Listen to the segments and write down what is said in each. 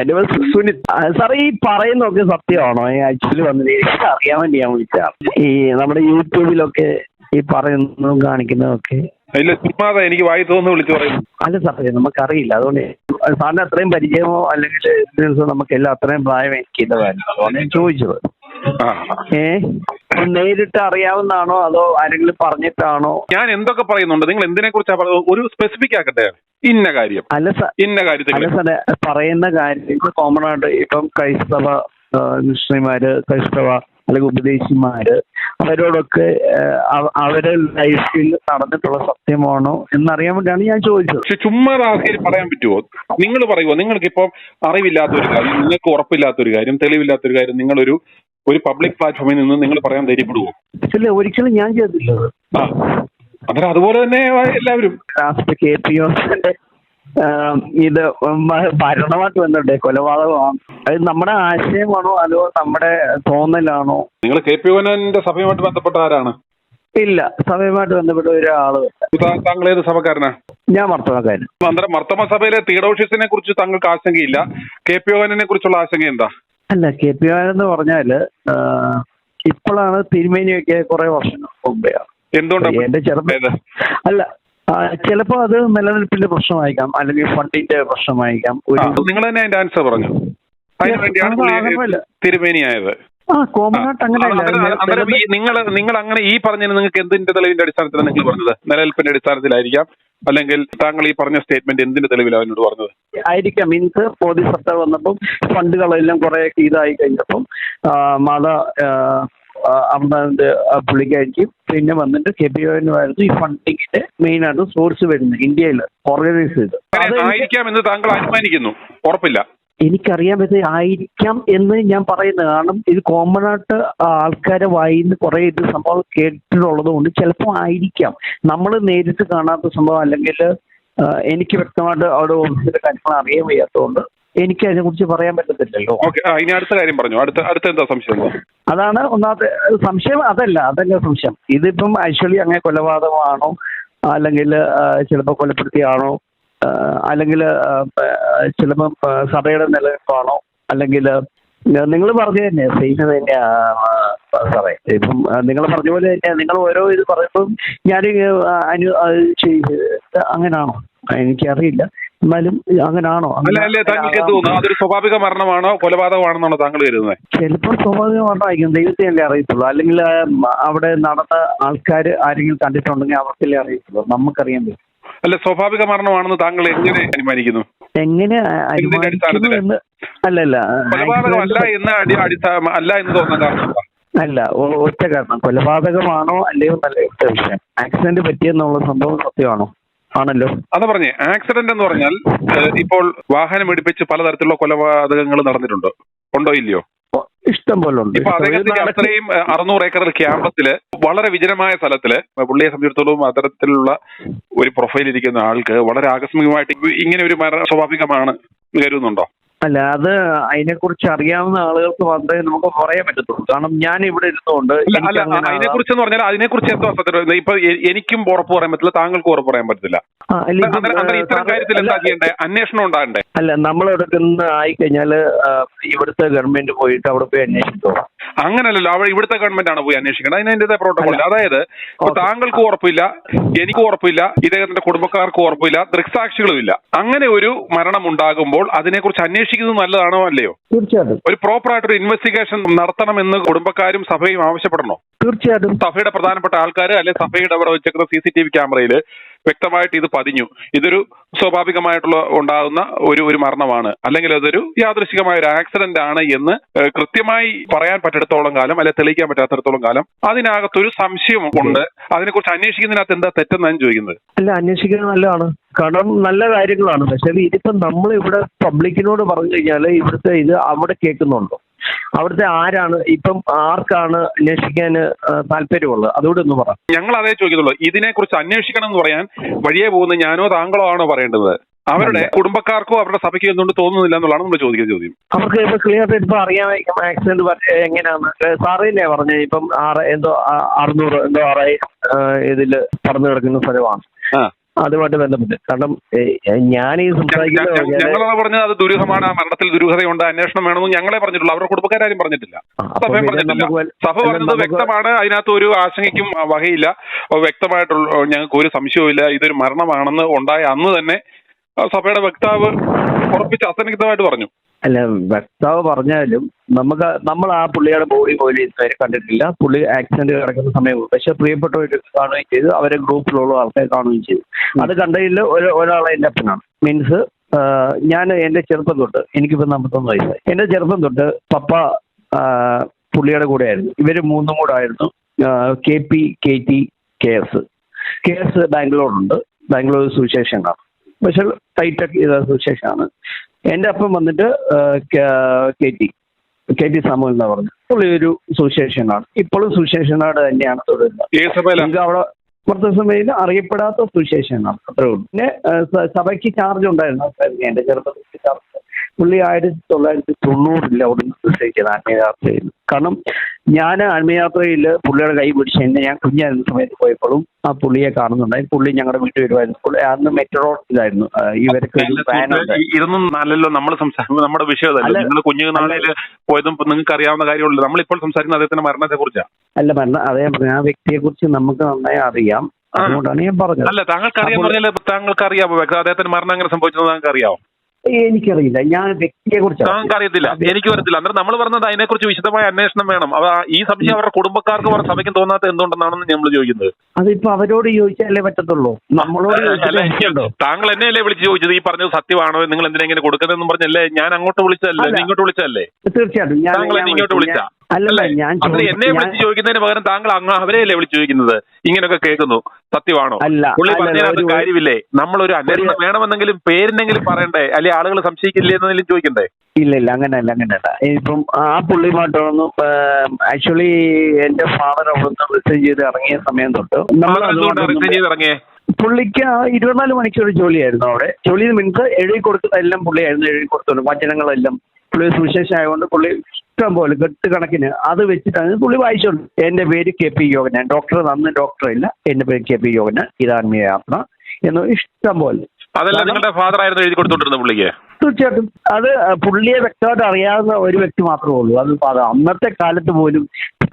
എന്റെ പേര് സുനിൽ. സാറേ, ഈ പറയുന്നതൊക്കെ സത്യമാണോ? ആക്ച്വലി വന്നത് എനിക്ക് അറിയാൻ വേണ്ടി ഞാൻ വിളിച്ചതാണ്. ഈ നമ്മുടെ യൂട്യൂബിലൊക്കെ ഈ പറയുന്നതും കാണിക്കുന്നതൊക്കെ ഇല്ല, ചുമ്മാതെ എനിക്ക് വായി തോന്നുന്നു വിളിച്ചു പറയും. അല്ല സാറേ, നമുക്കറിയില്ല. അതുകൊണ്ട് സാറിന് അത്രയും പരിചയമോ അല്ലെങ്കിൽ എക്സ്പീരിയൻസോ നമുക്കെല്ലാം അത്രയും പ്രായം എനിക്കില്ല കാര്യം. അതുകൊണ്ട് ഞാൻ ചോദിച്ചത്. നേരിട്ട് അറിയാവുന്നതാണോ അതോ ആരെങ്കിലും പറഞ്ഞിട്ടാണോ? ഞാൻ എന്തൊക്കെ പറയുന്നുണ്ട്, നിങ്ങൾ എന്തിനെ കുറിച്ചാ പറയുന്നത്? ഒരു സ്പെസിഫിക് ആക്കട്ടെ. ഇന്ന കാര്യം അല്ല സാർ, ഇന്ന കാര്യത്തിൽ അല്ല സാറേ, പറയുന്ന കാര്യം കോമൺ ആയിട്ട് ഇപ്പം ക്രൈസ്തവ മിഷണറിമാര്, ക്രൈസ്തവ അല്ലെങ്കിൽ ഉപദേശിമാര്, അവരോടൊക്കെ അവരുടെ ലൈഫിൽ നടന്നിട്ടുള്ള സത്യമാണോ എന്നറിയാൻ വേണ്ടിയാണ് ഞാൻ ചോദിച്ചത്. പക്ഷെ ചുമ്മാ ആൾക്കാർ പറയാൻ പറ്റുമോ? നിങ്ങൾ പറയുമോ? നിങ്ങൾക്ക് ഇപ്പം അറിവില്ലാത്തൊരു കാര്യം, നിങ്ങൾക്ക് ഉറപ്പില്ലാത്തൊരു കാര്യം, തെളിവില്ലാത്തൊരു കാര്യം നിങ്ങളൊരു പബ്ലിക് പ്ലാറ്റ്ഫോമിൽ നിന്ന് നിങ്ങൾ പറയാൻ ധൈര്യപ്പെടുവോ? ഇല്ല, ഒരിക്കലും ഞാൻ ചെയ്തില്ല. അന്നേരം അതുപോലെ തന്നെ എല്ലാവരും KPOന്റെ ഇത് ഭരണമായിട്ട് വന്നിട്ടേ കൊലപാതകമാണ്. അത് നമ്മുടെ ആശയമാണോ അതോ നമ്മുടെ തോന്നലാണോ? നിങ്ങൾ KPOന്റെ സഭയുമായിട്ട് ബന്ധപ്പെട്ട ആരാണ്? ഇല്ല, സഭയുമായിട്ട് ബന്ധപ്പെട്ട ഒരാള്. താങ്കൾ ഏത് സഭക്കാരനാ? ഞാൻ മർത്തമക്കാരൻ. അന്നേരം മർത്തമ സഭയിലെ തിയഡോഷ്യസിനെ കുറിച്ച് താങ്കൾക്ക് ആശങ്കയില്ല, KPOനെ കുറിച്ചുള്ള ആശങ്ക എന്താ? അല്ല, KPO എന്ന് പറഞ്ഞാല് ഇപ്പോഴാണ് തിരുമേനിയൊക്കെ കുറെ വർഷങ്ങൾ മുമ്പെയാണ്. എന്തുകൊണ്ടാണ് എന്റെ ചെറുപ്പം അല്ല, ചിലപ്പോ അത് നിലനിൽപ്പിന്റെ പ്രശ്നമായിരിക്കാം, അല്ലെങ്കിൽ ഫണ്ടിന്റെ പ്രശ്നമായിരിക്കാം. നിങ്ങൾ തന്നെ അതിന്റെ ആൻസർ പറഞ്ഞു. തിരുമേനിയായത് കോമണായിട്ട് നിങ്ങൾ അങ്ങനെ ഈ പറഞ്ഞതിന് നിങ്ങൾക്ക് എന്തിന്റെ തെളിവിന്റെ അടിസ്ഥാനത്തിലാണ് നിങ്ങൾ പറഞ്ഞത്? നിലനിൽപ്പിന്റെ അടിസ്ഥാനത്തിലായിരിക്കാം, അല്ലെങ്കിൽ താങ്കൾ ഈ പറഞ്ഞ സ്റ്റേറ്റ്മെന്റ് എന്തിന്റെ തെളിവിലാണ് അവനോട് പറഞ്ഞത്? ആയിരിക്കാം. മീൻസ് മോദി സർക്കാർ വന്നപ്പം ഫണ്ടുകളെല്ലാം കുറെ ഇതായി കഴിഞ്ഞപ്പം അമ്മന്റെ പുള്ളിക്കായിരിക്കും പിന്നെ വന്നിട്ട് KPOനുമായിരുന്നു ഈ ഫണ്ടിങ്ങിന്റെ മെയിൻ ആയിട്ട് സോഴ്സ് വരുന്നത് ഇന്ത്യയിൽ ഓർഗനൈസ് ചെയ്ത്. ആയിരിക്കാം എന്ന് താങ്കൾ അനുമാനിക്കുന്നു? ഉറപ്പില്ല. എനിക്കറിയാൻ പറ്റും, ആയിരിക്കാം എന്ന് ഞാൻ പറയുന്നത്. കാരണം ഇത് കോമൺ ആയിട്ട് ആൾക്കാരെ വായിന്ന് കുറെ ഇത് സംഭവം കേട്ടിട്ടുള്ളത് കൊണ്ട് ചിലപ്പോൾ ആയിരിക്കാം. നമ്മൾ നേരിട്ട് കാണാത്ത സംഭവം, അല്ലെങ്കിൽ എനിക്ക് വ്യക്തമായിട്ട് അവിടെ ഓഫീസിന്റെ കാര്യങ്ങൾ അറിയാൻ വയ്യാത്തതുകൊണ്ട് എനിക്ക് അതിനെ കുറിച്ച് പറയാൻ പറ്റത്തില്ലല്ലോ. ഇനി അടുത്ത കാര്യം പറഞ്ഞു. അടുത്ത എന്താ സംശയം? അതാണ് ഒന്നാമത്തെ സംശയം. അതല്ല സംശയം. ഇതിപ്പം ആക്ച്വലി അങ്ങനെ കൊലപാതകമാണോ, അല്ലെങ്കിൽ ചിലപ്പോൾ കൊലപ്പെടുത്തിയാണോ, അല്ലെങ്കിൽ ചിലപ്പം സഭയുടെ നിലനിൽപ്പാണോ, അല്ലെങ്കിൽ നിങ്ങൾ പറഞ്ഞു തന്നെ സെയിം തന്നെയാ സാറേ. ഇപ്പം നിങ്ങൾ പറഞ്ഞ പോലെ തന്നെ നിങ്ങൾ ഓരോ ഇത് പറയുമ്പം ഞാൻ അങ്ങനാണോ എനിക്കറിയില്ല. എന്നാലും അങ്ങനാണോ? അതൊരു സ്വാഭാവിക മരണമാണോ കൊലപാതകമാണെന്നാണോ താങ്കൾ കരുതുന്നത്? ചിലപ്പോൾ സ്വാഭാവിക മരണമായിരിക്കും, ദൈവത്തെ അല്ലേ അറിയത്തുള്ളൂ. അല്ലെങ്കിൽ അവിടെ നടന്ന ആൾക്കാർ ആരെങ്കിലും കണ്ടിട്ടുണ്ടെങ്കിൽ അവർക്കല്ലേ അറിയത്തുള്ളൂ, നമുക്കറിയാൻ പറ്റും. അല്ല, സ്വാഭാവിക മരണമാണെന്ന് താങ്കൾ എങ്ങനെ അനുമാനിക്കുന്നു? എങ്ങനെ അനുമാനിക്കുന്നു? അല്ലല്ല, കൊലപാതകമല്ല എന്ന് തോന്നുന്ന അല്ല, ഒറ്റ കാരണം കൊലപാതകമാണോ അല്ലയോ നല്ല ഒറ്റ വിഷയം. ആക്സിഡന്റ് പറ്റിയെന്നുള്ള സംഭവം സത്യമാണോ? ആണല്ലോ. അതാ പറഞ്ഞേ, ആക്സിഡന്റ് എന്ന് പറഞ്ഞാൽ ഇപ്പോൾ വാഹനം ഇടിപ്പിച്ച് പലതരത്തിലുള്ള കൊലപാതകങ്ങൾ നടന്നിട്ടുണ്ടോ? ഉണ്ടോ ഇല്ലയോ? ഇഷ്ടം പോലെ ഉണ്ട്. ഇപ്പൊ അദ്ദേഹത്തിന്റെ അത്രയും 600 ഏക്കർ ക്യാമ്പസില് വളരെ വിജനമായ സ്ഥലത്തില് പുള്ളിയെ സംബന്ധിച്ചിടത്തോളം അത്തരത്തിലുള്ള ഒരു പ്രൊഫൈൽ ഇരിക്കുന്ന ആൾക്ക് വളരെ ആകസ്മികമായിട്ട് ഇങ്ങനെ ഒരു മരണം സ്വാഭാവികമാണ് കരുതുന്നുണ്ടോ? അല്ല, അത് അതിനെക്കുറിച്ച് അറിയാവുന്ന ആളുകൾക്ക് മാത്രമേ നമുക്ക് പറയാൻ പറ്റത്തുള്ളൂ. കാരണം ഞാൻ ഇവിടെ ഇരുന്നുകൊണ്ട് അതിനെക്കുറിച്ച് എന്ന് പറഞ്ഞാൽ അതിനെക്കുറിച്ച് എന്തോ സത്യം ഇപ്പൊ എനിക്കും ഉറപ്പ് പറയാൻ പറ്റില്ല, താങ്കൾക്കും ഉറപ്പ് പറയാൻ പറ്റില്ല. ഇത്തരം കാര്യത്തിൽ എന്താ ചെയ്യണ്ടേ? അന്വേഷണം ഉണ്ടാകണ്ടേ? അല്ല, നമ്മളവിടെ നിന്ന് ആയിക്കഴിഞ്ഞാല് ഇവിടുത്തെ ഗവൺമെന്റ് പോയിട്ട് അവിടെ പോയി അന്വേഷിച്ചോളാം. അങ്ങനല്ലല്ലോ, അവിടെ ഇവിടുത്തെ ഗവൺമെന്റ് ആണ് പോയി അന്വേഷിക്കേണ്ടത്. അതിനതിൻ്റെതായ പ്രോട്ടോകോൾ. അതായത് താങ്കൾക്കും ഉറപ്പില്ല, എനിക്കും ഉറപ്പില്ല, ഇദ്ദേഹത്തിന്റെ കുടുംബക്കാർക്കും ഉറപ്പില്ല, ദൃക്സാക്ഷികളും ഇല്ല. അങ്ങനെ ഒരു മരണം ഉണ്ടാകുമ്പോൾ അതിനെക്കുറിച്ച് അന്വേഷിക്കുന്നത് നല്ലതാണോ അല്ലയോ? തീർച്ചയായിട്ടും. ഒരു പ്രോപ്പർ ആയിട്ടൊരു ഇൻവെസ്റ്റിഗേഷൻ നടത്തണമെന്ന് കുടുംബക്കാരും സഭയും ആവശ്യപ്പെടണോ? തീർച്ചയായിട്ടും. സഭയുടെ പ്രധാനപ്പെട്ട ആൾക്കാർ അല്ലെ സഭയുടെ അവിടെ വെച്ചേക്കുന്ന CCTV ക്യാമറയിൽ വ്യക്തമായിട്ട് ഇത് പതിഞ്ഞു, ഇതൊരു സ്വാഭാവികമായിട്ടുള്ള ഉണ്ടാകുന്ന ഒരു മരണമാണ്, അല്ലെങ്കിൽ അതൊരു യാദൃശികമായ ഒരു ആക്സിഡന്റ് ആണ് എന്ന് കൃത്യമായി പറയാൻ പറ്റിടത്തോളം കാലം, അല്ലെ തെളിയിക്കാൻ പറ്റാത്തിടത്തോളം കാലം അതിനകത്തൊരു സംശയം ഉണ്ട്. അതിനെക്കുറിച്ച് അന്വേഷിക്കുന്നതിനകത്ത് എന്താ തെറ്റെന്നാണ് ചോദിക്കുന്നത്. അല്ല, അന്വേഷിക്കുന്നത് നല്ലതാണ്, കാരണം നല്ല കാര്യങ്ങളാണ്. പക്ഷേ ഇതിപ്പം നമ്മൾ ഇവിടെ പബ്ലിക്കിനോട് പറഞ്ഞു കഴിഞ്ഞാൽ ഇവിടുത്തെ ഇത് അവിടെ കേൾക്കുന്നുണ്ടോ? അവിടുത്തെ ആരാണ് ഇപ്പം ആർക്കാണ് അന്വേഷിക്കാൻ താല്പര്യമുള്ളത്? അതുകൂടെ ഒന്ന് പറ. ഞങ്ങൾ അതേ ചോദിക്കുന്നുള്ളൂ. ഇതിനെക്കുറിച്ച് അന്വേഷിക്കണം എന്ന് പറയാൻ വഴിയെ പോകുന്ന ഞാനോ താങ്കളോ ആണോ പറയേണ്ടത്? അവരുടെ കുടുംബക്കാർക്കോ അവരുടെ സഭയ്ക്കോ എന്തുകൊണ്ട് തോന്നുന്നില്ല എന്നുള്ളതാണ് നമ്മൾ ചോദിക്കുന്ന ചോദ്യം. അവർക്ക് ഇപ്പൊ ക്ലിയർ ഇപ്പൊ അറിയാമായിരിക്കും ആക്സിഡന്റ് എങ്ങനെയാന്ന്. സാറില്ലേ പറഞ്ഞ ഇപ്പം 600 ഇതില് പറന്നു കിടക്കുന്ന സ്ഥലമാണ്. അതുമായിട്ട് ബന്ധപ്പെട്ട്. കാരണം ഞാൻ ഈ ഞങ്ങളാണ് പറഞ്ഞത് അത് ദുരൂഹമാണ്, ആ മരണത്തിൽ ദുരൂഹതയുണ്ട്, അന്വേഷണം വേണമെന്ന് ഞങ്ങളെ പറഞ്ഞിട്ടുള്ളൂ. അവരുടെ കുടുംബക്കാരും പറഞ്ഞിട്ടില്ല, സഭയും പറഞ്ഞിട്ടില്ല. സഭ പറഞ്ഞത് വ്യക്തമാണ്, അതിനകത്ത് ഒരു ആശങ്കയ്ക്കും വകയില്ല, വ്യക്തമായിട്ടുള്ള ഞങ്ങൾക്ക് ഒരു സംശയവുമില്ല, ഇതൊരു മരണമാണെന്ന് ഉണ്ടായ അന്ന് തന്നെ സഭയുടെ വക്താവ് ഉറപ്പിച്ച് അസന്നിഗ്ധമായിട്ട് പറഞ്ഞു. അല്ല, വക്താവ് പറഞ്ഞാലും നമ്മൾ ആ പുള്ളിയുടെ ബോഡി പോലും ഇതുവരെ കണ്ടിട്ടില്ല. പുള്ളി ആക്സിഡന്റ് കിടക്കുന്ന സമയം പക്ഷെ പ്രിയപ്പെട്ടവർ കാണുകയും ചെയ്തു, അവരെ ഗ്രൂപ്പിലുള്ള ആൾക്കാർ കാണുകയും ചെയ്തു. അത് കണ്ടതിൽ ഒരാളെ എൻ്റെ അപ്പനാണ്. മീൻസ് ഞാൻ എൻ്റെ ചെറുപ്പം തൊട്ട്, എനിക്കിപ്പോൾ 41 വയസ്സായി, എൻ്റെ ചെറുപ്പം തൊട്ട് പപ്പ പുള്ളിയുടെ കൂടെ ആയിരുന്നു. ഇവർ മൂന്നും കൂടെ ആയിരുന്നു KP, KT, KS ബാംഗ്ലൂരുണ്ട്. ബാംഗ്ലൂർ സുവിശേഷനാണ്, പക്ഷെ ഹൈടെക് സുവിശേഷമാണ്. എൻ്റെ അപ്പം വന്നിട്ട് KT സാമുവൽ എന്ന് പറഞ്ഞു. പുള്ളി ഒരു സുവിശേഷനാണ്, ഇപ്പോഴും സുവിശേഷനാട് തന്നെയാണ് തുടരുന്നത്. അവിടെ മർത്തസഭയിൽ അറിയപ്പെടാത്ത സുവിശേഷനാണ്, അത്രേ ഉള്ളൂ. പിന്നെ സഭയ്ക്ക് ചാർജ് ഉണ്ടായിരുന്നു എൻ്റെ ചെറുപ്പത്തിൽ ചാർജ്. പുള്ളി 1990 അവിടെ നിശ്ചയിച്ചത് ആത്മീയയാത്രയിൽ. കാരണം ഞാൻ ആത്മീയയാത്രയിൽ പുള്ളിയുടെ കൈ പിടിച്ച് എന്നെ, ഞാൻ കുഞ്ഞായിരുന്ന സമയത്ത് പോയപ്പോഴും ആ പുള്ളിയെ കാണുന്നുണ്ടായി. പുള്ളി ഞങ്ങളുടെ വീട്ടിൽ വരുമായിരുന്നു. അന്ന് മെട്രോ ഇതായിരുന്നു, ഇവർക്ക് ഇതൊന്നും നല്ലല്ലോ നമ്മൾ സംസാരിക്കുന്നത്, നമ്മുടെ വിഷയമല്ല. നിങ്ങൾ കുഞ്ഞുനാളിൽ പോയതും നിങ്ങൾക്ക് അറിയാവുന്ന കാര്യമുള്ളൂ. നമ്മളിപ്പോൾ സംസാരിക്കുന്ന അദ്ദേഹത്തിന്റെ മരണത്തെ കുറിച്ചാണ്. അല്ല, അതേ ആ വ്യക്തിയെ കുറിച്ച് നമുക്ക് നന്നായി അറിയാം, അതുകൊണ്ടാണ് ഞാൻ പറഞ്ഞത്. അല്ല, താങ്കൾക്ക് അറിയാൻ പറഞ്ഞാൽ താങ്കൾക്ക് അറിയാമോ അദ്ദേഹത്തിന് മരണം എങ്ങനെ സംഭവിച്ചത് താങ്കൾക്ക് അറിയാമോ? എനിക്കറിയില്ല, ഞാൻ വ്യക്തിയെ കുറിച്ച് താങ്കൾക്ക് അറിയത്തില്ല, എനിക്ക് വരത്തില്ല. അന്നേരം നമ്മൾ പറഞ്ഞത് അതിനെക്കുറിച്ച് വിശദമായ അന്വേഷണം വേണം. ഈ സംശയം അവരുടെ കുടുംബക്കാർക്ക് സഭയ്ക്കും തോന്നാത്ത എന്തുകൊണ്ടെന്നാണെന്ന് നമ്മൾ ചോദിക്കുന്നത്. അതിപ്പോ അവരോട് ചോദിച്ചാലേ പറ്റത്തുള്ളൂ, നമ്മളോട്. താങ്കൾ എന്നെയല്ലേ വിളിച്ച് ചോദിച്ചത്, ഈ പറഞ്ഞത് സത്യമാണോ, നിങ്ങൾ എന്തിനാ ഇങ്ങനെ കൊടുക്കുന്നതെന്നും പറഞ്ഞല്ലേ? ഞാൻ അങ്ങോട്ട് വിളിച്ചതല്ലേ, ഇങ്ങോട്ട് വിളിച്ചതല്ലേ? തീർച്ചയായിട്ടും താങ്കൾ എന്നെ ഇങ്ങോട്ട് വിളിച്ചാ? അല്ലല്ല, ഞാൻ എന്നെ വിളിച്ച് ചോദിക്കുന്നതിന് പകരം താങ്കൾ അവരെയല്ലേ വിളിച്ച് ചോദിക്കുന്നത്? ഇങ്ങനെയൊക്കെ കേൾക്കുന്നു, സത്യമാണോ? പുള്ളി പറഞ്ഞതിനകത്ത് കാര്യമില്ലേ? നമ്മളൊരു അന്വേഷണം വേണമെന്നെങ്കിലും പേരിനെങ്കിലും പറയണ്ടേ, അല്ലെങ്കിൽ ആളുകൾ സംശയിക്കില്ലേ എന്നതിലും ചോദിക്കണ്ടേ? ഇല്ല, അങ്ങനെയല്ല. ഇപ്പം ആ പുള്ളിയുമായിട്ടൊന്നും ആക്ച്വലി എന്റെ ഫാദർ അവിടുന്ന് റിസൈൻ ചെയ്ത് ഇറങ്ങിയ സമയം തൊട്ട് പുള്ളിക്ക് 24 മണിക്കൂർ ജോലിയായിരുന്നു അവിടെ. ജോലി മീൻസ് എഴുതി കൊടുക്കുന്ന എല്ലാം പുള്ളിയായിരുന്നു എഴുതി കൊടുത്തോളൂ, വചനങ്ങളെല്ലാം. പുള്ളി സുവിശേഷം ആയതുകൊണ്ട് പുള്ളി ഇഷ്ടം പോലെ കെട്ടുകണക്കിന് അത് വെച്ചിട്ടാണ് പുള്ളി വായിച്ചോളൂ. എൻ്റെ പേര് KP യോഗനാൻ, ഡോക്ടർ ഇല്ല, എൻ്റെ പേര് KP യോഗനാൻ, ഇത് ആത്മീയയാത്ര എന്ന് ഇഷ്ടം പോലെ. അതെല്ലാം നിങ്ങളുടെ ഫാദർ ആയിരുന്നു എഴുതി കൊടുത്തോണ്ടിരുന്നത് പുള്ളിക്ക്? തീർച്ചയായിട്ടും. അത് പുള്ളിയെ വ്യക്തമായിട്ട് അറിയാവുന്ന ഒരു വ്യക്തി മാത്രമേ ഉള്ളൂ, അത് ഫാദർ. അന്നത്തെ കാലത്ത് പോലും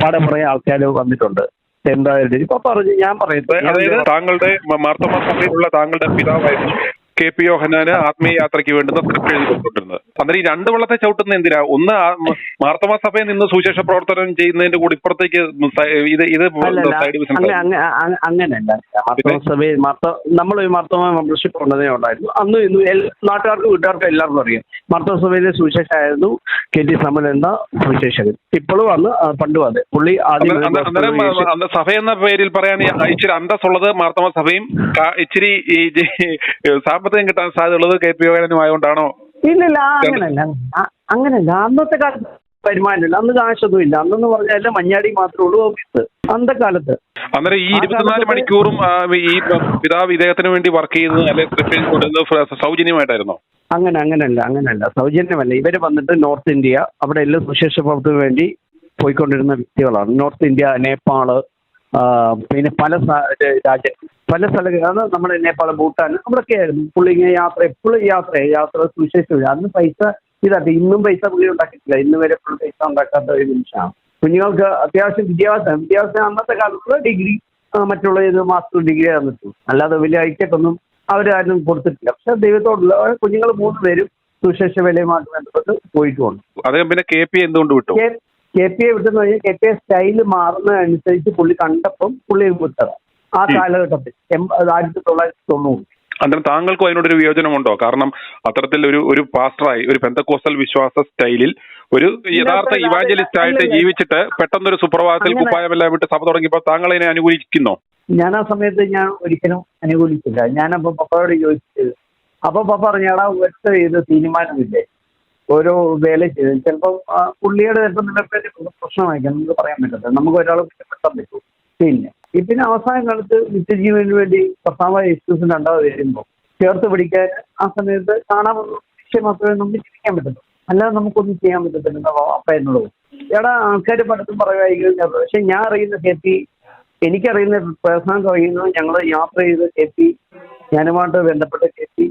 പടം കുറേ ആൾക്കാർ വന്നിട്ടുണ്ട്. എന്തായാലും ഇപ്പൊ പറഞ്ഞു, ഞാൻ പറയുന്നത് താങ്കളുടെ മാർത്തോമാ സഭയിലുള്ള താങ്കളുടെ പിതാവായിരുന്നു KP യോഹന്നാന് ആത്മീയ യാത്രയ്ക്ക് വേണ്ടുന്ന സ്ക്രിപ്റ്റ് എഴുതി കൊടുത്തിട്ടുണ്ട്. അന്നേരം ഈ രണ്ട് വള്ളത്തെ ചവിട്ടുന്ന എന്തിനാ? ഒന്ന് മാർത്തോമാ സഭയിൽ നിന്ന് സുവിശേഷ പ്രവർത്തനം ചെയ്യുന്നതിന്റെ കൂടി ഇപ്പുറത്തേക്ക് അങ്ങനെയല്ല. നമ്മൾ മാർത്തോമാ മെമ്പർഷിപ്പ് ഉള്ളതേ ഉണ്ടായിരുന്നു. അന്ന് ഇന്ന് നാട്ടുകാർക്കും വീട്ടുകാർക്കും എല്ലാവർക്കും അറിയാം. മാർത്തോമാ സഭയിലെ സുവിശേഷമായിരുന്നു KT സാമുവൽ എന്ന സുവിശേഷകൻ. ഇപ്പോഴും വന്ന് പണ്ടും അതെ. പുള്ളി ആദ്യം സഭ എന്ന പേരിൽ പറയാൻ ഇച്ചിരി അന്തസ്സുള്ളത് മാർത്തോമാ സഭയും ഇച്ചിരി സാമ്പത്തികം കിട്ടാൻ സാധ്യതയുള്ളത് KP യോഹന്നാനും ആയതുകൊണ്ടാണോ? ഇല്ലില്ല, അങ്ങനെയല്ല. അന്നത്തെ കാലത്ത് വരുമാനമില്ല, അന്ന് കാശൊന്നും ഇല്ല. അന്നെന്ന് പറഞ്ഞാൽ മഞ്ഞാടി മാത്രമേ ഉള്ളൂ ഓഫീസ് അന്നത്തെ കാലത്ത്. അന്നേരം ഈ 24 മണിക്കൂറും ഈ പിതാവ് ഇദ്ദേഹത്തിന് വേണ്ടി വർക്ക് ചെയ്യുന്നത് അല്ലെങ്കിൽ സൗജന്യമായിട്ടായിരുന്നോ? അങ്ങനെയല്ല, സൗജന്യമല്ല. ഇവര് വന്നിട്ട് നോർത്ത് ഇന്ത്യ അവിടെ എല്ലാം സുവിശേഷ പ്രവർത്തനത്തിന് വേണ്ടി പോയിക്കൊണ്ടിരുന്ന വ്യക്തികളാണ്. നോർത്ത് ഇന്ത്യ, നേപ്പാള്, പിന്നെ പല സ്ഥലങ്ങളാണ്. നമ്മുടെ നേപ്പാൾ, ഭൂട്ടാൻ, അവിടെയൊക്കെ ആയിരുന്നു പുള്ളി ഇങ്ങനെ യാത്ര. എപ്പോഴും യാത്ര സുവിശേഷം. അന്ന് പൈസ ഇതാട്ടെ, ഇന്നും പൈസ പുള്ളി ഉണ്ടാക്കിയിട്ടില്ല. ഇന്ന് വരെ പുള്ളി പൈസ ഉണ്ടാക്കാത്ത ഒരു നിമിഷമാണ്. കുഞ്ഞുങ്ങൾക്ക് അത്യാവശ്യം വിദ്യാഭ്യാസം അന്നത്തെ കാലത്ത് ഡിഗ്രി, മറ്റുള്ള ഇത് മാസ്റ്റർ ഡിഗ്രി തന്നിട്ടു. അല്ലാതെ വലിയ ഐറ്റൊന്നും അവരാരും കൊടുത്തിട്ടില്ല. പക്ഷെ ദൈവത്തോടുള്ള കുഞ്ഞുങ്ങൾ 3 പേരും സുവിശേഷ വേലയുമായിട്ട് ബന്ധപ്പെട്ട് പോയിട്ടുമുണ്ട്. അദ്ദേഹം പിന്നെ KP എന്തുകൊണ്ട് വിട്ടു? KP വിട്ടെന്ന് പറഞ്ഞാൽ KP സ്റ്റൈല് മാറുന്നതനുസരിച്ച് പുള്ളി കണ്ടപ്പം പുള്ളി വിട്ടത് ആ കാലഘട്ടത്തിൽ 1990. അന്നേരം താങ്കൾക്കും അതിനോടൊരു വിയോജനമുണ്ടോ? കാരണം അത്തരത്തിൽ ഒരു പാസ്റ്ററായി ഒരു പെന്തക്കോസ്റ്റൽ വിശ്വാസ സ്റ്റൈലിൽ ഒരു യഥാർത്ഥ ഇവാഞ്ചലിസ്റ്റ് ആയിട്ട് ജീവിച്ചിട്ട് പെട്ടെന്നൊരു സുപ്രഭാതത്തിൽ കുപ്പായമെല്ലാം വിട്ട് സഭ തുടങ്ങിയപ്പോൾ താങ്കൾ അതിനെ അനുകൂലിക്കുന്നോ? ഞാൻ ആ സമയത്ത് ഞാൻ ഒരിക്കലും അനുകൂലിച്ചില്ല. ഞാനപ്പോൾ പപ്പയോട് ചോദിച്ചത്, അപ്പോൾ പപ്പ പറഞ്ഞാടാ ഒറ്റ ഇത് തീരുമാനമില്ലേ, ഓരോ വേല ചെയ്ത് ചിലപ്പോൾ പുള്ളിയുടെ ചിലപ്പോൾ പ്രശ്നമായിരിക്കാം, നമുക്ക് പറയാൻ പറ്റത്തില്ല. നമുക്ക് ഒരാൾ കുറ്റപ്പെടുത്താൻ പറ്റും. പിന്നെ അവസാന കാലത്ത് നിത്യജീവന് വേണ്ടി കർത്താവായ യേശുക്രിസ്തു രണ്ടാമത് വരുമ്പോൾ ചേർത്ത് പിടിക്കാൻ ആ സമയത്ത് കാണാമെന്ന വിഷയം മാത്രമേ നമുക്ക് ജീവിക്കാൻ പറ്റത്തുള്ളൂ. അല്ലാതെ നമുക്കൊന്നും ചെയ്യാൻ പറ്റത്തില്ല. അപ്പ എന്നോട് എടാ ആൾക്കാർ പലതും പറയുമായിരിക്കും. പക്ഷെ ഞാൻ അറിയുന്ന KP, എനിക്കറിയുന്ന പേഴ്സണൽ അറിയുന്നത്, ഞങ്ങൾ യാത്ര ചെയ്ത് KP ഞാനുമായിട്ട് ബന്ധപ്പെട്ട KP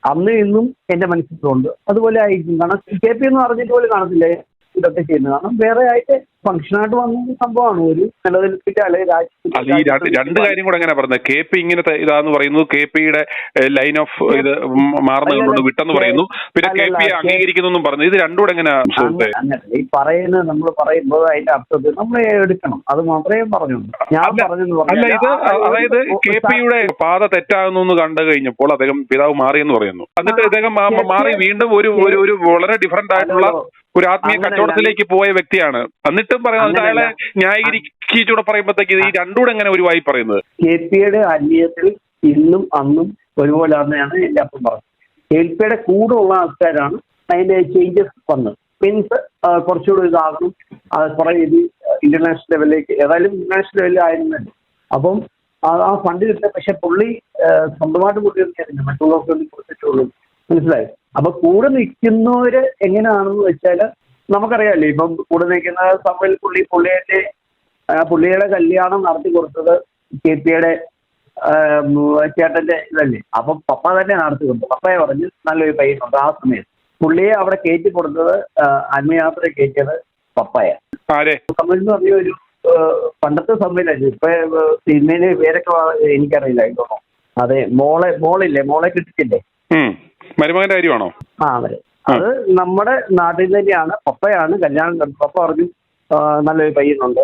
അന്ന് ഇന്നും എന്റെ മനസ്സിലുണ്ട്. അതുപോലെ ആയിരിക്കും. കാരണം KP എന്ന് പറഞ്ഞിട്ട് പോലും കാണത്തില്ല ഇതൊക്കെ ചെയ്യുന്നത്. കാരണം വേറെ ആയിട്ട് ഫംഗ്ഷനായിട്ട് വന്ന സംഭവമാണ്. ഒരു നിലനിൽപ്പിന്റെ അല്ലെങ്കിൽ ഈ രണ്ട് കാര്യം കൂടെ എങ്ങനെ പറഞ്ഞത്? KP ഇങ്ങനത്തെ ഇതാന്ന് പറയുന്നു, KPയുടെ ലൈൻ ഓഫ് ഇത് മാറുന്ന കണ്ടുകൊണ്ട് വിട്ടെന്ന് പറയുന്നു, പിന്നെ KP അംഗീകരിക്കുന്നു പറഞ്ഞു. ഇത് രണ്ടും കൂടെ എങ്ങനെയാ? ഈ പറയുന്നത് നമ്മൾ പറയുമ്പോൾ അതിന്റെ അർത്ഥത്തിൽ നമ്മൾ എടുക്കണം. അത് മാത്രമേ പറഞ്ഞുള്ളൂ. ഞാൻ പറഞ്ഞു അല്ല, ഇത് അതായത് KPയുടെ പാത തെറ്റാകുന്നു കണ്ടു കഴിഞ്ഞപ്പോൾ അദ്ദേഹം പിതാവ് മാറിയെന്ന് പറയുന്നു. എന്നിട്ട് അദ്ദേഹം മാറി വീണ്ടും ഒരു വളരെ ഡിഫറന്റ് ആയിട്ടുള്ള ഒരു ആത്മീയ കച്ചവടത്തിലേക്ക് പോയ വ്യക്തിയാണ്. എന്നിട്ടും പറയുന്നത് അയാളെ ന്യായീകരിച്ചൂടെ പറയുമ്പോഴത്തേക്ക് ഈ രണ്ടുകൂടെ എങ്ങനെ ഒരു വായി പറയുന്നത്? KPയുടെ ആത്മീയത്തിൽ ഇന്നും അന്നും ഒരുപോലാണെന്നാണ് എന്റെ അപ്പം പറഞ്ഞത്. KPയുടെ കൂടെ ഉള്ള ആൾക്കാരാണ് അതിന്റെ ചേഞ്ചസ് വന്നത്. മീൻസ് കുറച്ചുകൂടി ഇതാകണം, കുറെ ഇത് ഇന്റർനാഷണൽ ലെവലിലേക്ക്, ഏതായാലും ഇന്റർനാഷണൽ ലെവലിൽ ആയിരുന്നല്ലോ. അപ്പം ആ ഫണ്ട് കിട്ടുക. പക്ഷെ പുള്ളി സ്വന്തമായിട്ട് കൊടുക്കുന്നില്ല, മറ്റുള്ളവർക്ക് വേണ്ടി കൊടുത്തിട്ടുള്ളൂ. മനസ്സിലായി? അപ്പൊ കൂടെ നിൽക്കുന്നവര് എങ്ങനെയാണെന്ന് വെച്ചാല് നമുക്കറിയാമല്ലോ. ഇപ്പം കൂടെ നിൽക്കുന്ന സമയത്ത് പുള്ളിയുടെ കല്യാണം നടത്തി കൊടുത്തത് KPയുടെ ചേട്ടന്റെ ഇതല്ലേ. അപ്പം പപ്പ തന്നെ നടത്തി കൊടുത്തു. പപ്പയെ പറഞ്ഞ് നല്ലൊരു പയ്യനുണ്ട്. ആ സമയത്ത് പുള്ളിയെ അവിടെ കയറ്റി കൊടുത്തത്, ആത്മയാത്ര കയറ്റിയത് പപ്പയെ. സമയം എന്ന് പറഞ്ഞ ഒരു പണ്ടത്തെ സമയത്തല്ലേ. ഇപ്പൊ സിനിമയില് പേരൊക്കെ എനിക്കറിയില്ല. ഇതോണോ അതെ, മോളെ കിട്ടിച്ചില്ലേ, മരുമകന്റെ കാര്യമാണോ? അതെ. അത് നമ്മുടെ നാട്ടിൽ തന്നെയാണ്. പപ്പയാണ് കല്യാണം കണ്ടത്. പപ്പ പറഞ്ഞു നല്ലൊരു പയ്യനുണ്ട്,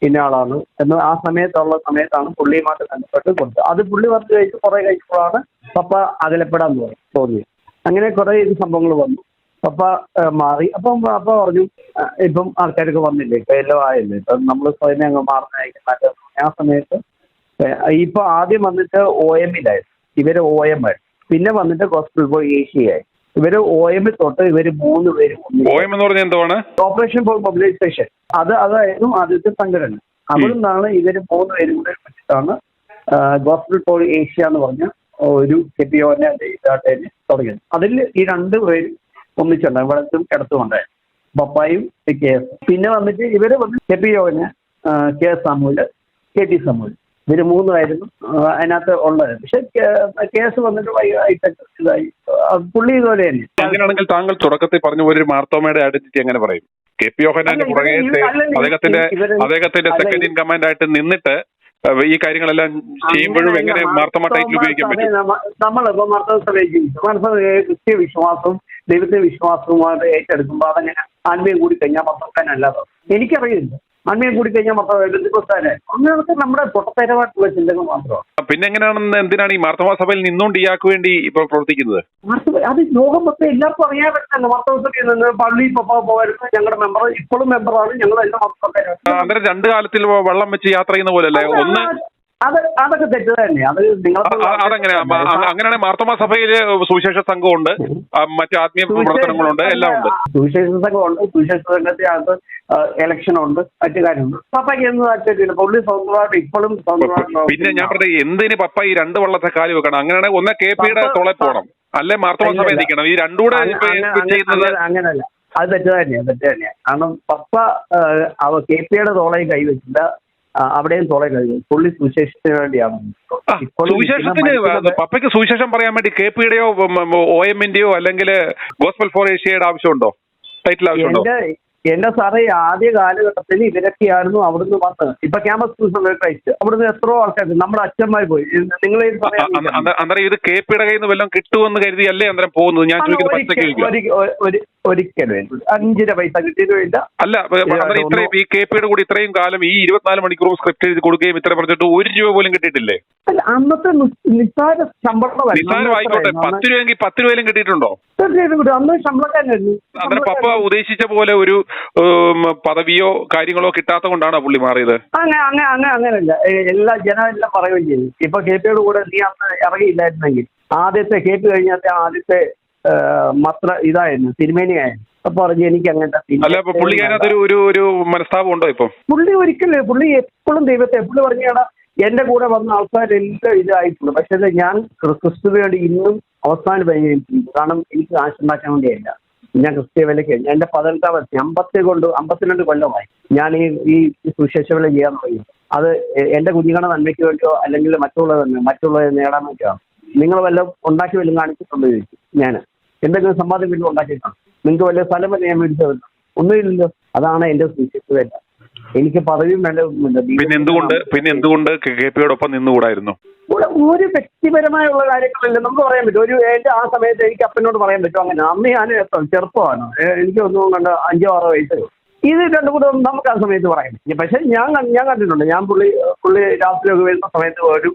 ഇന്ന ആളാണ് എന്ന്. ആ സമയത്താണ് പുള്ളിയുമായിട്ട് ബന്ധപ്പെട്ട് കൊടുത്തത്. അത് പുള്ളി വർക്ക് കഴിച്ച് കുറെ കഴിച്ചപ്പോഴാണ് പപ്പ അകലപ്പെടാൻ തോന്നിയത്. അങ്ങനെ കുറെ സംഭവങ്ങൾ വന്നു. പപ്പ മാറി. അപ്പം പപ്പ പറഞ്ഞു ഇപ്പം ആൾക്കാരൊക്കെ വന്നില്ലേ, ഇപ്പൊ എല്ലാം ആയില്ലേ, ഇപ്പം നമ്മൾ സ്വയം അങ്ങ് മാറുന്നതായിരിക്കും. ആ സമയത്ത് ഇപ്പൊ ആദ്യം വന്നിട്ട് OM-ലായിരുന്നു ഇവര്, OM ആയിരുന്നു. പിന്നെ വന്നിട്ട് ഗോസ്പൽ ഫോർ ഏഷ്യയായി. ഇവര് OM തൊട്ട് ഇവര് 3 പേരും ഓപ്പറേഷൻ ഫോർ മൊബിലൈസേഷൻ, അതായിരുന്നു ആദ്യത്തെ സംഘടന. അവിടെ നിന്നാണ് ഇവര് 3 പേരും കൂടെ വെച്ചിട്ടാണ് ഗോസ്പൽ ഫോർ ഏഷ്യ എന്ന് പറഞ്ഞ ഒരു KPOനെ ഇതായിട്ട് തുടങ്ങിയത്. അതിൽ ഈ 2 പേരും ഒന്നിച്ചുണ്ടാകും, വലത്തും ഇടത്തും ഉണ്ടായിരുന്നു, പപ്പായും KS. പിന്നെ വന്നിട്ട് ഇവര് KPOന് KS സാമുവൽ, KT സാമുവൽ, ഇവര് 3 ആയിരുന്നു അതിനകത്ത് ഉള്ളത്. പക്ഷെ കേസ് വന്നിട്ട് ഇതായി പുള്ളി ഇതുപോലെ തന്നെ. അങ്ങനെയാണെങ്കിൽ താങ്കൾ തുടക്കത്തിൽ പറഞ്ഞ ഒരു മാർത്തോമയുടെ ഐഡന്റിറ്റി എങ്ങനെ പറയും? KP യോഹന്നാന്റെ പുറകെ അദ്ദേഹത്തിന്റെ സെക്കൻഡ് ഇൻ കമാൻഡ് ആയിട്ട് നിന്നിട്ട് ഈ കാര്യങ്ങളെല്ലാം ചെയ്യുമ്പോഴും എങ്ങനെ മാർത്തോമ ടൈറ്റിൽ ഉപയോഗിക്കാൻ പറ്റും? നമ്മളിപ്പോ ക്രിസ്ത്യ വിശ്വാസവും ദൈവത്തെ വിശ്വാസവുമായിട്ട് ഏറ്റെടുക്കുമ്പോൾ അതങ്ങനെ ആത്മീയം കൂടി കഴിഞ്ഞാൽ മർത്തോക്കാനല്ലാതെ എനിക്കറിയില്ല. ആത്മീയം കൂടി കഴിഞ്ഞാൽ മൊത്തം അങ്ങനത്തെ നമ്മുടെ പൊട്ടത്തരമായിട്ടുള്ള ചിന്തകൾ മാത്രമാണ്. പിന്നെ എങ്ങനെയാണെന്ന് എന്തിനാണ് ഈ മാർത്തോമ സഭയിൽ നിന്നുകൊണ്ട് ഇയാൾക്ക് വേണ്ടി ഇപ്പോൾ പ്രവർത്തിക്കുന്നത്? അത് ലോകം മൊത്തം എല്ലാവർക്കും അറിയാൻ പറ്റില്ല. മാർത്തോമയിൽ നിന്ന് പള്ളി പപ്പ പോകായിരുന്നു. ഞങ്ങളുടെ മെമ്പർ ഇപ്പോഴും മെമ്പറാണ്. ഞങ്ങളെല്ലാം മൊത്തക്കാരാണ്. അന്നേരം 2 കാലത്തിൽ വെള്ളം വെച്ച് യാത്ര ചെയ്യുന്ന പോലല്ലേ? ഒന്ന് അതൊക്കെ തെറ്റ് തന്നെ. അത് അതെങ്ങനെയാ? അങ്ങനെയാണെങ്കിൽ മാർത്തോമ സഭയില് സുവിശേഷ സംഘമുണ്ട്, മറ്റ് ആത്മീയ പ്രവർത്തനങ്ങളുണ്ട്, എല്ലാം ഉണ്ട്. സുവിശേഷ സംഘമുണ്ട്. സുവിശേഷ സംഘത്തിനകത്ത് ഇലക്ഷൻ ഉണ്ട്, മറ്റു കാര്യമുണ്ട്. പപ്പയ്ക്ക് എന്ന് വെച്ചിട്ടില്ല. പുള്ളി സ്വന്തമായിട്ട് ഇപ്പോഴും സ്വന്തമായിട്ട്. പിന്നെ ഞാൻ പറഞ്ഞ എന്തിന് പപ്പ ഈ 2 വള്ളത്തെ കാലി വെക്കണം? അങ്ങനെയാണെങ്കിൽ ഒന്ന് KPയുടെ തോളെ പോകണം, അല്ലെ മാർത്തോമ സഭ നിൽക്കണം. ഈ രണ്ടുകൂടെ ചെയ്യുന്നത് അങ്ങനെയല്ല. അത് തെറ്റ് തന്നെയാണ്. കാരണം പപ്പ KPയുടെ തോളെ കൈവച്ചില്ല, അവിടെയും തോളെ കഴിയും. പുള്ളി സുവിശേഷത്തിന് വേണ്ടിയാണ്. പപ്പയ്ക്ക് സുവിശേഷം പറയാൻ വേണ്ടി KPയുടെയോ OM-ന്റെയോ അല്ലെങ്കിൽ ഗോസ്പൽ ഫോർ ഏഷ്യയുടെ ആവശ്യമുണ്ടോ? ടൈറ്റിൽ ആവശ്യമുണ്ടോ? എന്റെ സാറേ, ആദ്യ കാലഘട്ടത്തിൽ ഇവരൊക്കെയായിരുന്നു അവിടുന്ന് വന്നത്. ഇപ്പൊ ക്യാമ്പസ് ക്രൈസ്റ്റ് അവിടുന്ന് എത്രയോ ആൾക്കാർ നമ്മുടെ അച്ഛന്മാർ പോയി. നിങ്ങൾ അന്നേരം ഇത് KPയുടെ കയ്യിൽ നിന്ന് വല്ലതും കിട്ടുമെന്ന് കരുതി അല്ലേ അന്നേരം പോകുന്നത്? ഞാൻ ഒരിക്കലും 5 പൈസ കിട്ടിയതുമില്ല. അല്ല, ഇത്രയും ഈ KPയുടെ കൂടി ഇത്രയും കാലം ഈ 24 മണിക്കൂറും സ്ക്രിപ്റ്റ് എഴുതി കൊടുക്കുകയും ഇത്ര പറഞ്ഞിട്ട് 1 രൂപ പോലും കിട്ടിയിട്ടില്ലേ? അല്ല, അന്നത്തെ നിസ്സാര ശമ്പളം. നിസ്സാരമായിക്കോട്ടെ, 10 രൂപയെങ്കിൽ 10 രൂപയിലും കിട്ടിയിട്ടുണ്ടോ? അന്ന് ശമ്പളക്കാരനായിരുന്നു. അന്നേരം പപ്പ ഉദ്ദേശിച്ച പോലെ ഒരു പദവിയോ കാര്യങ്ങളോ കിട്ടാത്ത കൊണ്ടാണോ പുള്ളി മാറിയത്? അങ്ങനല്ല. എല്ലാ ജനമെല്ലാം പറയുകയും ചെയ്തു. ഇപ്പൊ KPയുടെ കൂടെ നീ അന്ന് ഇറങ്ങിയില്ലായിരുന്നെങ്കിൽ ആദ്യത്തെ KP കഴിഞ്ഞാൽ ആദ്യത്തെ ഇതായിരുന്നു, തിരുമേനിയായിരുന്നു. അപ്പൊ പറഞ്ഞു എനിക്ക് അങ്ങനത്തെ ഒരു മനസ്താപം ഉണ്ടോ ഇപ്പൊ? പുള്ളി ഒരിക്കലും, പുള്ളി എപ്പോഴും ദൈവത്തെ പുള്ളി പറഞ്ഞാടാ എന്റെ കൂടെ വന്ന ആൾക്കാരെല്ലാം ഇതായിട്ടുള്ളൂ. പക്ഷേ ഞാൻ ക്രിസ്തുവിന് വേണ്ടി ഇന്നും അവസാനം പരിഗണിച്ചിട്ടുണ്ട്. കാരണം എനിക്ക് കാശുണ്ടാക്കാൻ വേണ്ടിയല്ല. ഞാൻ ക്രിസ്ത്യ വിലയ്ക്ക് എന്റെ 18-ാം വർഷം 52 കൊല്ലമായി ഞാൻ ഈ സുശേഷ വില ചെയ്യാൻ തുടങ്ങി. അത് എന്റെ കുഞ്ഞുങ്ങളുടെ നന്മയ്ക്ക് വേണ്ടിയോ അല്ലെങ്കിൽ മറ്റുള്ളവരെ നേടാൻ വേണ്ടിയോ. നിങ്ങൾ വല്ലതും ഉണ്ടാക്കി വല്ലതും കാണിച്ചിട്ടുണ്ടോ ചോദിച്ചു. ഞാൻ എന്തെങ്കിലും സമ്പാദ്യം വീട്ടിൽ ഉണ്ടാക്കിയിട്ടാണ്, നിങ്ങൾക്ക് വലിയ സ്ഥലം വല്ല ഞാൻ മേടിച്ചതല്ല, ഒന്നുമില്ലല്ലോ. അതാണ് എന്റെ സൂക്ഷിച്ചതല്ല. എനിക്ക് പദവിയും വേണ്ട, പിന്നെ എന്തുകൊണ്ട് KPയോടൊപ്പം നിന്നുകൂടായിരുന്നു? ഒരു വ്യക്തിപരമായുള്ള കാര്യങ്ങളല്ലേ നമുക്ക് പറയാൻ പറ്റും. എന്റെ ആ സമയത്ത് എനിക്ക് അപ്പനോട് പറയാൻ പറ്റും അങ്ങനെ. അന്ന് ഞാൻ ചെറുപ്പമാണ്, എനിക്ക് ഒന്നും കണ്ട 5-6 വയസ്സേ. ഇത് രണ്ടും കൂടെ നമുക്ക് ആ സമയത്ത് പറയാൻ പറ്റും. പക്ഷെ ഞാൻ കണ്ടിട്ടുണ്ട്. ഞാൻ പുള്ളി രാത്രിയൊക്കെ വരുന്ന സമയത്ത് ഒരു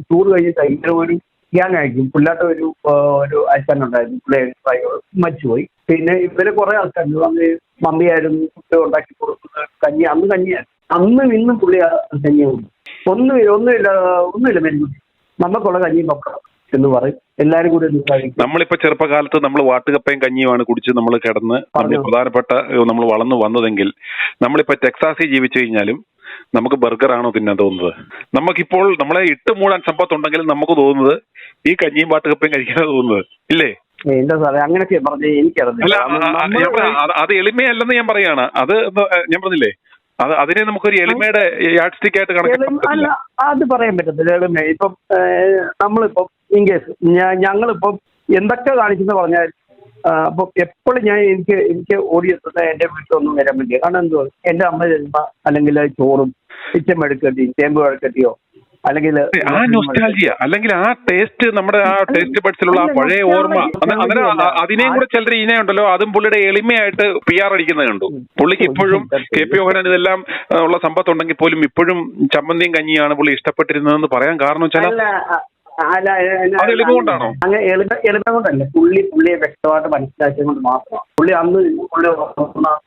ടൂർ കഴിഞ്ഞിട്ട് ഇങ്ങനെ ഒരു ഗ്യാങ് അയക്കും. പുല്ലാട്ട ഒരു അച്ഛനുണ്ടായിരുന്നു, പുള്ളി മരിച്ചുപോയി. പിന്നെ ഇവര് കുറെ ആൾക്കാരുണ്ട്. അന്ന് മമ്മിയായിരുന്നു ഫുഡ് ഉണ്ടാക്കി കൊടുക്കുന്നത്. കഞ്ഞിയായിരുന്നു. അന്നും ഇന്നും പുള്ളി കഞ്ഞിയും ഒന്നുമില്ല മെരുകുട്ടി, നമുക്കുള്ള കഞ്ഞിയും പപ്പടം എന്ന് പറയും. എല്ലാരും കൂടി നമ്മളിപ്പോ ചെറുപ്പകാലത്ത് നമ്മൾ വാട്ടുകപ്പയും കഞ്ഞിയുമാണ് കുടിച്ച് നമ്മൾ കിടന്ന് പ്രധാനപ്പെട്ട നമ്മൾ വളർന്നു വന്നതെങ്കിൽ നമ്മളിപ്പോ ടെക്സാസിൽ ജീവിച്ചു കഴിഞ്ഞാലും നമുക്ക് ബർഗറാണോ തിന്നാൻ തോന്നുന്നത്? നമുക്കിപ്പോൾ നമ്മളെ ഇട്ട് മൂടാൻ സമ്പത്തുണ്ടെങ്കിലും നമുക്ക് തോന്നുന്നത് ഈ കഞ്ഞിയും വാട്ടുകപ്പയും കഴിക്കാനാണ് തോന്നുന്നത്, ഇല്ലേ? എന്താ സാറേ അങ്ങനെയൊക്കെ പറഞ്ഞേ, എനിക്കറിയില്ല. അത് എളിമയല്ലെന്ന് ഞാൻ പറയാണ്. അത് ഞാൻ പറഞ്ഞില്ലേ, അതിനെ നമുക്കൊരു എളിമയുടെ യാഡ് സ്റ്റിക്ക് ആയിട്ട് കണക്കാക്കാം. അല്ല, അത് പറയാൻ പറ്റത്തില്ല. എളിമ ഇപ്പം നമ്മളിപ്പം ഇൻകേസ് ഞങ്ങളിപ്പം എന്തൊക്കെ കാണിച്ചെന്ന് പറഞ്ഞാൽ അപ്പം എപ്പോഴും എനിക്ക് ഓടിയെത്തുന്ന എന്റെ വീട്ടിലൊന്നും വരാൻ പറ്റില്ല. കാരണം എന്തുവാ, എന്റെ അമ്മ ചെല്ലുമ്പോ അല്ലെങ്കിൽ ചോറും ചിക്കൻ മെഴുക്കട്ടി, ചേമ്പ് മെഴുക്കട്ടിയോ അല്ലെങ്കിൽ ആ നൊസ്റ്റാൾജിയ അല്ലെങ്കിൽ ആ ടേസ്റ്റ്, നമ്മുടെ ആ ടേസ്റ്റ് ബഡ്സിലുള്ള ആ പഴയ ഓർമ്മ, അന്നേരം അതിനെയും കൂടെ ചിലർ ഇതിനെ ഉണ്ടല്ലോ, അതും പുള്ളിയുടെ എളിമയായിട്ട് PR അടിക്കുന്നത് കണ്ടു. പുള്ളിക്ക് ഇപ്പോഴും KP യോഹന്നാൻ ഇതെല്ലാം ഉള്ള സമ്പത്തുണ്ടെങ്കിൽ പോലും ഇപ്പോഴും ചമ്മന്തിയും കഞ്ഞിയാണ് പുള്ളി ഇഷ്ടപ്പെട്ടിരുന്നതെന്ന് പറയാൻ കാരണം വെച്ചാൽ അത് എളിമ കൊണ്ടാണോ? അങ്ങനെ എളിമ കൊണ്ടല്ല, പുള്ളിയെ വ്യക്തമായിട്ട് മനസ്സിലാക്കിയത് കൊണ്ട് മാത്രമാണ്. പുള്ളി അന്ന്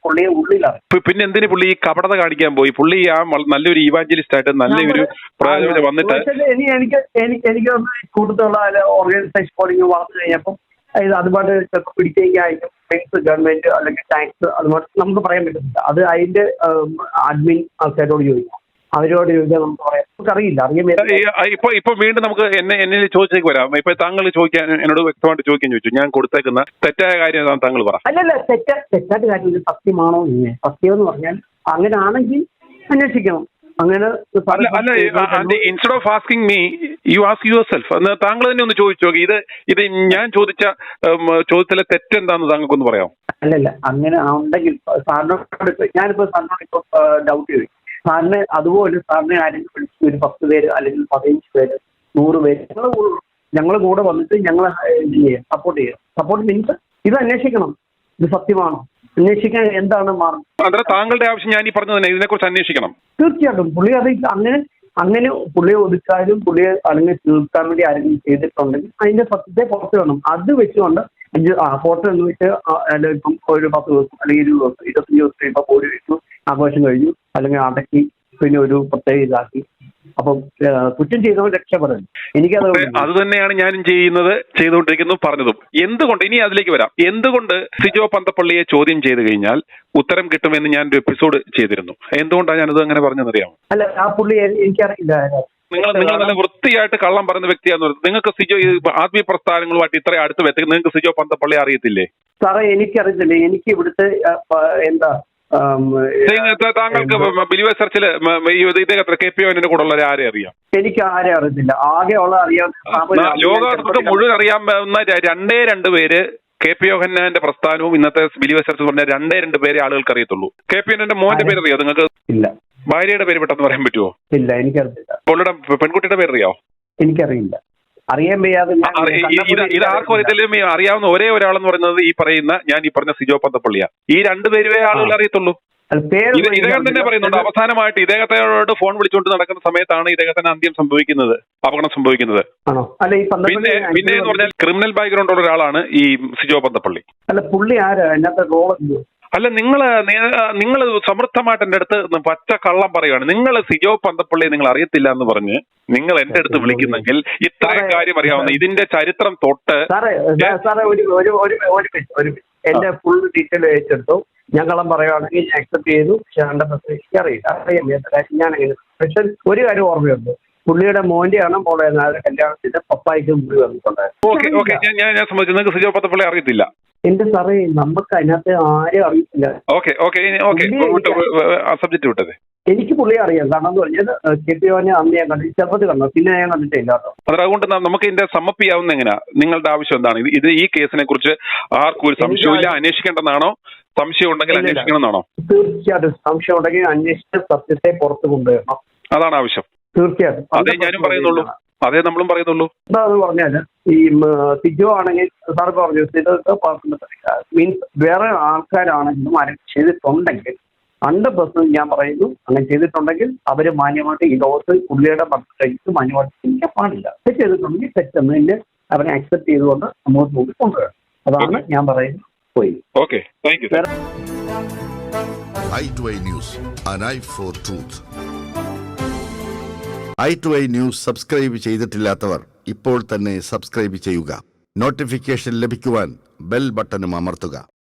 പുള്ളിയെ ഉള്ളിലാണ്. പിന്നെ എന്തിന് പുള്ളി ഈ കപടത കാണിക്കാൻ പോയി? പുള്ളി ആ നല്ലൊരു ഇവാഞ്ചലിസ്റ്റ് ആയിട്ട് നല്ലൊരു പ്രയോജനം വന്നിട്ട് എനിക്ക് കൂടുതലുള്ള ഓർഗനൈസേഷൻ പോളിംഗ് വളർന്നു കഴിഞ്ഞപ്പം അതുപാട് ചിലപ്പോൾ പിടിച്ചേക്കായിരിക്കും ഗവൺമെന്റ് അല്ലെങ്കിൽ ടാക്സ്, അതുപോലെ നമുക്ക് പറയാൻ പറ്റുന്നില്ല. അത് അതിന്റെ അഡ്മിൻ ആൾക്കാരോട് ചോദിക്കും, അവരോട് ചോദിച്ചാൽ നമുക്ക് പറയാം. നമുക്കറിയില്ല, ഇപ്പൊ വീണ്ടും നമുക്ക് എന്നെ ചോദിച്ചേക്ക് വരാം. ഇപ്പൊ താങ്കൾ എന്നോട് വ്യക്തമായിട്ട് ചോദിക്കാൻ ചോദിച്ചു, ഞാൻ കൊടുത്തേക്കുന്ന തെറ്റായ കാര്യം താങ്കൾ പറ. അല്ലല്ല, തെറ്റാത്ത കാര്യം സത്യമാണോ? സത്യം എന്ന് പറഞ്ഞാൽ അങ്ങനെ ആണെങ്കിൽ അന്വേഷിക്കണം. അങ്ങനെ instead of asking me you ask your self. താങ്കൾ തന്നെ ഒന്ന് ചോദിച്ചു നോക്കി, ഇത് ഞാൻ ചോദിച്ച ചോദ്യത്തിലെ തെറ്റെന്താന്ന് താങ്കൾക്കൊന്ന് പറയാം. അല്ലല്ല, അങ്ങനെ ഉണ്ടെങ്കിൽ സാറിനോട് ഞാനിപ്പോ സാറിനോട് ഇപ്പൊ ഡൗട്ട് ചോദിക്കും. സാറിന് അതുപോലെ സാറിനെ ആരെങ്കിലും വിളിച്ച് ഒരു 10 പേര് അല്ലെങ്കിൽ 15 പേര് 100 പേര് ഞങ്ങൾ കൂടെ വന്നിട്ട് ഞങ്ങൾ സപ്പോർട്ട് ചെയ്യാം. സപ്പോർട്ട് മീൻസ് ഇത് അന്വേഷിക്കണം, ഇത് സത്യമാണോ, അന്വേഷിക്കാൻ എന്താണ് മാർഗം. അതെ, താങ്കളുടെ ആവശ്യം ഞാൻ ഈ പറഞ്ഞു തന്നെ, ഇതിനെക്കുറിച്ച് അന്വേഷിക്കണം. തീർച്ചയായിട്ടും പുള്ളി അത് അങ്ങനെ പുള്ളിയെ ഒതുക്കാനും പുള്ളിയെ അല്ലെങ്കിൽ തീർക്കാൻ വേണ്ടി ആരെങ്കിലും ചെയ്തിട്ടുണ്ടെങ്കിൽ അതിന്റെ സത്യത്തെ പുറത്ത് വേണം. അത് വെച്ചുകൊണ്ട് ഫോട്ടോ എന്ന് വെച്ച് ഇപ്പം ഒരു 10 ദിവസം അല്ലെങ്കിൽ 20 ദിവസം 25 ദിവസം കഴിയുമ്പോൾ ഒരു വീട്ടിൽ ആഘോഷം കഴിഞ്ഞു അല്ലെങ്കിൽ അടക്കി പിന്നെ ഒരു പ്രത്യേക ഇതാക്കി, അപ്പം കുറ്റം ചെയ്തവർ രക്ഷപ്പെടുന്നു. എനിക്കത് അത് തന്നെയാണ് ഞാനും ചെയ്തുകൊണ്ടിരിക്കുന്നു പറഞ്ഞതും. എന്തുകൊണ്ട്, ഇനി അതിലേക്ക് വരാം, എന്തുകൊണ്ട് സിജോ പന്തപ്പള്ളിയെ ചോദ്യം ചെയ്ത് കഴിഞ്ഞാൽ ഉത്തരം കിട്ടുമെന്ന് ഞാൻ ഒരു എപ്പിസോഡ് ചെയ്തിരുന്നു. എന്തുകൊണ്ടാണ് ഞാനത് അങ്ങനെ പറഞ്ഞതെന്നറിയാമോ? അല്ല, ആ പുള്ളി എനിക്കറിയില്ല. നിങ്ങൾ നല്ല വൃത്തിയായിട്ട് കള്ളം പറയുന്ന വ്യക്തിയാന്ന് പറയുന്നത്. നിങ്ങൾക്ക് സിജോ ആത്മീയ പ്രസ്ഥാനങ്ങളുമായിട്ട് ഇത്ര അടുത്ത് വ്യക്തി, നിങ്ങൾക്ക് സിജോ പന്തപ്പള്ളി അറിയത്തില്ലേ? സാറേ എനിക്കറിയത്തില്ല. എനിക്ക് ഇവിടുത്തെ എന്താ താങ്കൾക്ക് ബിലീവേഴ്സ് ചർച്ചില് ഇദ്ദേഹത്തിന് KP യോഹന്നാന്റെ കൂടെ ഉള്ള ആരെ അറിയാം? എനിക്ക് ആരെ അറിയത്തില്ല. ആകെ ഉള്ള ലോകത്ത് മുഴുവൻ അറിയാവുന്ന 2 പേര് KP യോഹന്നാന്റെ പ്രസ്ഥാനവും ഇന്നത്തെ ബിലീവേഴ്സ് ചർച്ച് പറഞ്ഞ 2 പേരെ ആളുകൾക്ക് അറിയത്തുള്ളൂ. KP യോഹന്നാന്റെ മോന്റെ പേര് അറിയാം നിങ്ങൾക്ക്? ഇല്ല. ഭാര്യയുടെ പേര് പെട്ടെന്ന് പറയാൻ പറ്റുമോ? ഇല്ല, എനിക്കറിയില്ല. പുള്ളിയുടെ പെൺകുട്ടിയുടെ പേര് അറിയാവോ? എനിക്കറിയില്ല. അറിയാൻ വയ്യാതെ ഇത് ആർക്കും ഇതിലും അറിയാവുന്ന ഒരേ ഒരാളെന്ന് പറയുന്നത് ഈ പറഞ്ഞ സിജോ പന്തപ്പള്ളിയാ. ഈ 2 പേരുവേ ആളുകൾ അറിയത്തുള്ളൂ. ഇദ്ദേഹം തന്നെ പറയുന്നുണ്ട്, അവസാനമായിട്ട് ഇദ്ദേഹത്തോട് ഫോൺ വിളിച്ചുകൊണ്ട് നടക്കുന്ന സമയത്താണ് ഇദ്ദേഹത്തിന് അന്ത്യം സംഭവിക്കുന്നത്, അപകടം സംഭവിക്കുന്നത്. പിന്നെ എന്ന് പറഞ്ഞാൽ ക്രിമിനൽ ബാക്ക്ഗ്രൗണ്ട് ഉള്ള ഒരാളാണ് ഈ സിജോ പന്തപ്പള്ളി. അല്ല, പുള്ളി ആരാ അതിനകത്ത് റോൾ? അല്ല, നിങ്ങൾ സമൃദ്ധമായിട്ട് എന്റെ അടുത്ത് പച്ച കള്ളം പറയുകയാണ്. നിങ്ങൾ സിജോ പന്തപ്പള്ളിയെ നിങ്ങൾ അറിയത്തില്ല എന്ന് പറഞ്ഞ് നിങ്ങൾ എന്റെ അടുത്ത് വിളിക്കുന്നെങ്കിൽ ഇത്രയും കാര്യം അറിയാവുന്ന ഇതിന്റെ ചരിത്രം തൊട്ട് എന്റെ ഫുൾ ഡീറ്റെയിൽ അയച്ചെടുത്തു. ഞാൻ കള്ളം പറയുകയാണെങ്കിൽ അക്സെപ്റ്റ് ചെയ്തു. പക്ഷെ അറിയാം ഞാൻ പക്ഷെ ഒരു കാര്യം ഓർമ്മയുണ്ട്, പുള്ളിയുടെ മോന്റെയാണ് മോളെ കല്യാണത്തിന്റെ പപ്പായ്ക്ക് മുറി വന്നിട്ടുണ്ടായിരുന്നു. ഞാൻ സംബന്ധിച്ചു നിങ്ങൾക്ക് സിജോ പന്തപ്പള്ളി അറിയത്തില്ല. എന്റെ സാറേ നമുക്ക് അതിനകത്ത് ആരും അറിയില്ല. സബ്ജക്ട് വിട്ടത് എനിക്ക് പുള്ളിയെ അറിയാം. കാരണം എന്ന് പറഞ്ഞാൽ കെട്ടിയോനെ അന്ന് ഞാൻ കണ്ടു, ചെറുപ്പത്തിൽ കണ്ടു, പിന്നെ ഞാൻ കണ്ടിട്ടില്ല കേട്ടോ. അതുകൊണ്ട് നമുക്ക് ഇതിന്റെ സമ്മപ്പ് ചെയ്യാവുന്ന എങ്ങനെയാ? നിങ്ങളുടെ ആവശ്യം എന്താണ്? ഇത് ഈ കേസിനെ കുറിച്ച് ആർക്കും ഒരു സംശയമില്ല, അന്വേഷിക്കേണ്ടെന്നാണോ? സംശയം ഉണ്ടെങ്കിൽ അന്വേഷിക്കണമെന്നാണോ? തീർച്ചയായിട്ടും സംശയം ഉണ്ടെങ്കിൽ അന്വേഷിച്ച് സത്യത്തെ പുറത്ത് കൊണ്ടുവരണം. അതാണ് ആവശ്യം. തീർച്ചയായിട്ടും അതേ ഞാനും പറയുന്നുള്ളൂ, അതേ നമ്മളും പറയുന്നുള്ളൂ. എന്താന്ന് പറഞ്ഞാല് ഈ സിജോ ആണെങ്കിൽ സാർ പറഞ്ഞു മീൻസ് വേറെ ആൾക്കാരാണെങ്കിലും ആരും ചെയ്തിട്ടുണ്ടെങ്കിൽ 100% ഞാൻ പറയുന്നു, അങ്ങനെ ചെയ്തിട്ടുണ്ടെങ്കിൽ അവര് മാന്യമായിട്ട് ഈ ലോകത്ത് പുള്ളിയുടെ ഭക്തയ്ക്ക് മാന്യമായിട്ട് ചിന്തിക്കാൻ പാടില്ല. തെറ്റ് ചെയ്തിട്ടുണ്ടെങ്കിൽ തെറ്റെന്ന് അവരെ അക്സെപ്റ്റ് ചെയ്തുകൊണ്ട് മുന്നോട്ട് നോക്കി കൊണ്ടുവരണം. അതാണ് ഞാൻ പറയുന്നത്. പോയി. Okay, thank you. i2i News, an eye for truth. i2i News subscribe ചെയ്തിട്ടില്ലാത്തവർ ഇപ്പോൾ തന്നെ സബ്സ്ക്രൈബ് ചെയ്യുക. നോട്ടിഫിക്കേഷൻ ലഭിക്കുവാൻ ബെൽ ബട്ടണും അമർത്തുക.